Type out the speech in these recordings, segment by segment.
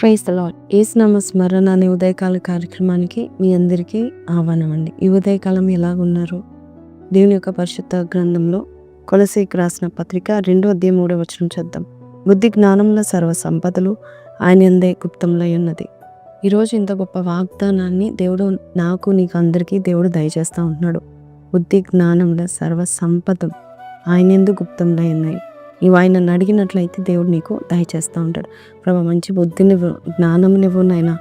Praise the lord. యేసునామ స్మరణ అనే ఉదయకాల కార్యక్రమానికి మీ అందరికీ ఆహ్వానం అండి. ఈ ఉదయకాలం ఎలాగున్నారు? దేవుని యొక్క పరిశుద్ధ గ్రంథంలో కొలస్సీకి రాసిన పత్రిక 2:3 చూద్దాం. బుద్ధి జ్ఞానంలో సర్వ సంపదలు ఆయన యందే గుప్తంలో ఉన్నది. ఈరోజు ఇంత గొప్ప వాగ్దానాన్ని దేవుడు నాకు నీకు అందరికీ దేవుడు దయచేస్తూ ఉంటున్నాడు. బుద్ధి జ్ఞానంలో సర్వ సంపదలు ఆయన యందు గుప్తంలో ఉన్నాయి. ఇవి ఆయనను అడిగినట్లయితే దేవుడు నీకు దయచేస్తూ ఉంటాడు. ప్రభా, మంచి బుద్ధినివ్వు, జ్ఞానమునివ్వు నాయనా,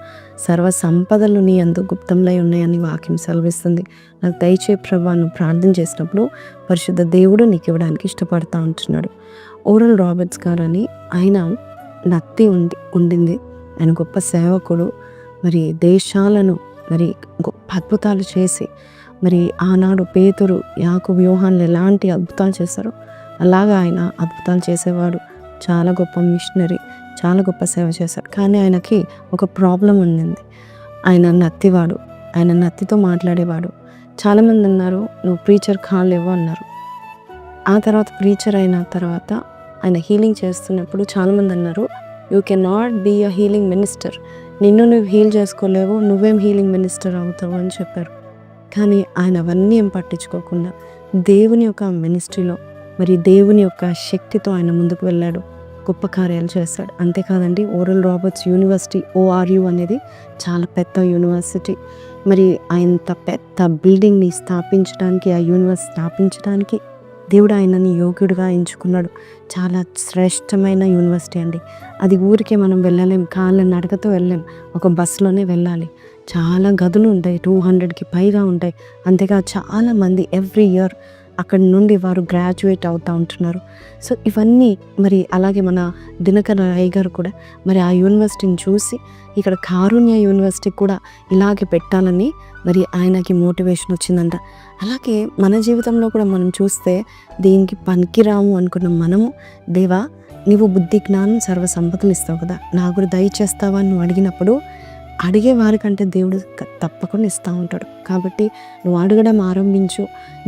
సర్వ సంపదలు నీ అందు గుప్తంలో ఉన్నాయని వాక్యం సెలవిస్తుంది. నాకు దయచే ప్రభా, నువ్వు ప్రార్థన చేసినప్పుడు పరిశుద్ధ దేవుడు నీకు ఇవ్వడానికి ఇష్టపడతా ఉంటున్నాడు. ఓరల్ రాబర్ట్స్ గారు అని ఆయన నత్తి ఉండింది. ఆయన గొప్ప సేవకుడు. మరి దేశాలను మరి గొప్ప అద్భుతాలు చేసి మరి ఆనాడు పేతురు, యాకోబు, యోహాన్లు ఎలాంటి అద్భుతాలు చేశారో అలాగా ఆయన అద్భుతాలు చేసేవాడు. చాలా గొప్ప మిషనరీ, చాలా గొప్ప సేవ చేశాడు. కానీ ఆయనకి ఒక ప్రాబ్లం ఉండింది. ఆయన నత్తివాడు, ఆయన నత్తితో మాట్లాడేవాడు. చాలామంది అన్నారు, నువ్వు ప్రీచర్ కాలేవు అన్నారు. ఆ తర్వాత ప్రీచర్ అయిన తర్వాత ఆయన హీలింగ్ చేస్తున్నప్పుడు చాలామంది అన్నారు, you can not be a healing minister, నిన్ను నువ్వు హీల్ చేసుకోలేవు, నువ్వేం హీలింగ్ మినిస్టర్ అవుతావు అని చెప్పారు. కానీ ఆయన అవన్నీ ఏం పట్టించుకోకుండా దేవుని యొక్క మినిస్ట్రీలో మరి దేవుని యొక్క శక్తితో ఆయన ముందుకు వెళ్ళాడు, గొప్ప కార్యాలు చేశాడు. అంతేకాదండి, ఓరల్ రాబర్ట్స్ యూనివర్సిటీ ORU అనేది చాలా పెద్ద యూనివర్సిటీ. మరి అంత పెద్ద బిల్డింగ్ని స్థాపించడానికి, ఆ యూనివర్సిటీ స్థాపించడానికి దేవుడు ఆయనని యోగ్యుడిగా ఎంచుకున్నాడు. చాలా శ్రేష్టమైన యూనివర్సిటీ అండి. అది ఊరికే మనం వెళ్ళలేం, కాళ్ళ నడకతో వెళ్ళలేం, ఒక బస్సులోనే వెళ్ళాలి. చాలా గదులు ఉంటాయి, 200కి పైగా ఉంటాయి. అంతేగా చాలామంది ఎవ్రీ ఇయర్ అక్కడి నుండి వారు గ్రాడ్యుయేట్ అవుతూ ఉంటున్నారు. సో ఇవన్నీ మరి అలాగే మన దినకర్ రాయ్ గారు కూడా మరి ఆ యూనివర్సిటీని చూసి ఇక్కడ కారుణ్య యూనివర్సిటీ కూడా ఇలాగే పెట్టాలని మరి ఆయనకి మోటివేషన్ వచ్చిందంట. అలాగే మన జీవితంలో కూడా మనం చూస్తే దీనికి పనికిరాము అనుకున్న మనము, దేవా నీవు బుద్ధి జ్ఞానం సర్వ సంపదలు ఇస్తావు కదా, నాకు కూడా దయచేస్తావా అని నువ్వు అడిగినప్పుడు అడిగే వారికంటే దేవుడు తప్పకుండా ఇస్తూ ఉంటాడు. కాబట్టి నువ్వు అడగడం ఆరంభించు.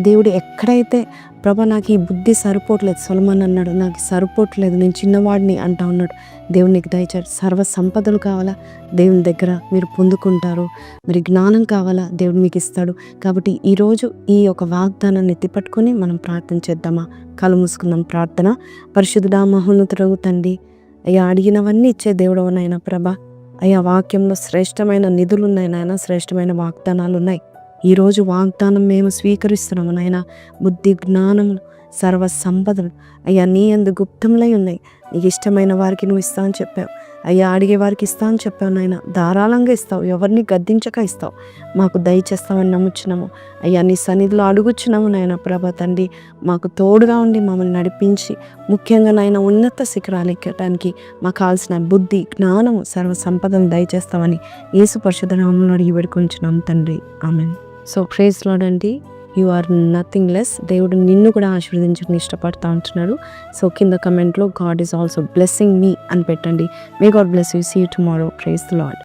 దేవుడు ఎక్కడైతే ప్రభా నాకు ఈ బుద్ధి సరిపోవట్లేదు, సొలొమోన్ అన్నాడు, నాకు సరిపోవట్లేదు, నేను చిన్నవాడిని అంటా ఉన్నాడు, దేవుడు నీకు దయచేస్తాడు. సర్వ సంపదలు కావాలా, దేవుని దగ్గర మీరు పొందుకుంటారు. మరి జ్ఞానం కావాలా, దేవుడు మీకు ఇస్తాడు. కాబట్టి ఈరోజు ఈ యొక్క వాగ్దానాన్ని ఎత్తిపట్టుకొని మనం ప్రార్థన చేద్దామా? కళ్ళు మూసుకుందాం. ప్రార్థన. పరిశుద్ధుడా, మహోన్నతుడగు తండ్రి, అయ్యా అడిగినవన్నీ ఇచ్చే దేవుడు నాయనా ప్రభా, అయ్యా వాక్యంలో శ్రేష్టమైన నిధులు ఉన్నాయి నాయన, శ్రేష్టమైన వాగ్దానాలు ఉన్నాయి. ఈరోజు వాగ్దానం మేము స్వీకరిస్తున్నాము నాయన. బుద్ధి జ్ఞానములు సర్వ సంపదలు అయ్యా నీ యందు గుప్తంలో ఉన్నాయి. నీకు ఇష్టమైన వారికి నువ్వు ఇస్తా అని చెప్పావు అయ్యా, అడిగే వారికి ఇస్తా అని చెప్పావు నాయన. ధారాళంగా ఇస్తావు, ఎవరిని గద్దించక ఇస్తావు. మాకు దయచేస్తామని నమ్ముచున్నాము అయ్యా. నీ సన్నిధిలో అడుగుచున్నాము నాయన ప్రభా తండ్రి, మాకు తోడుగా ఉండి మమ్మల్ని నడిపించి ముఖ్యంగా నాయన ఉన్నత శిఖరాలు ఎక్కడానికి మాకు కావాల్సిన బుద్ధి జ్ఞానము సర్వ సంపదను దయచేస్తామని యేసు పరిశుద్ధ నామములో అడిగి వేడుకొంచున్నాము తండ్రి, ఆమేన్. సో ప్రైజ్ లార్డ్ అండి. You are nothing less. దేవుడు నిన్ను కూడా ఆశీర్వదించడానికి ఇష్టపడతా ఉంటున్నాడు. సో కింద కమెంట్లో God is also blessing me అని పెట్టండి. May God bless you. See you tomorrow. Praise the lord.